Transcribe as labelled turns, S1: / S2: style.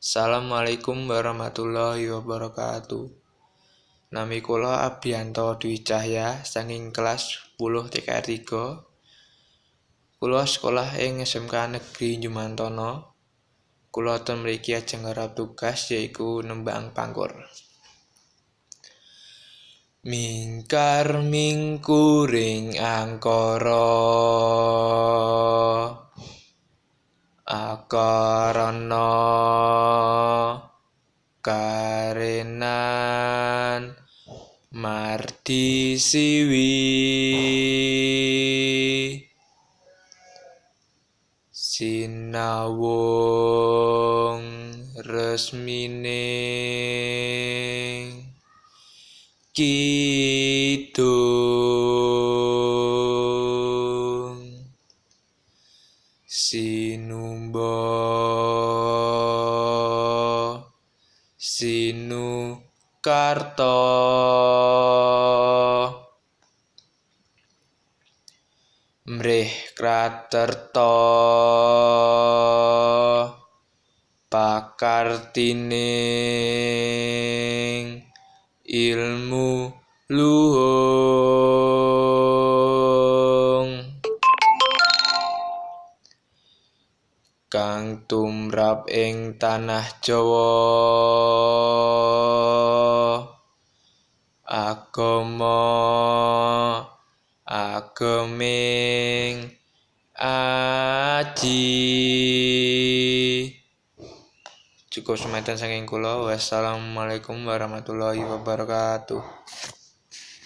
S1: Assalamualaikum warahmatullahi wabarakatuh. Nami kula Abiyanto Dwi Cahya saking kelas 10 TKR 3. Kula sekolah ing SMK Negeri Jumantono. Kula ten mriki ajeng garap tugas yaiku nembang pangkur. Mingkar mingkuring angkara akarana karenan mardi siwi sinawung resmining kidung sinumba sinukarta mrih kraterta pakartining ilmu luhung kang tumrap ing tanah Jawa agama ageming aji. Cukup semanten saking kula. Wassalamualaikum warahmatullahi wabarakatuh.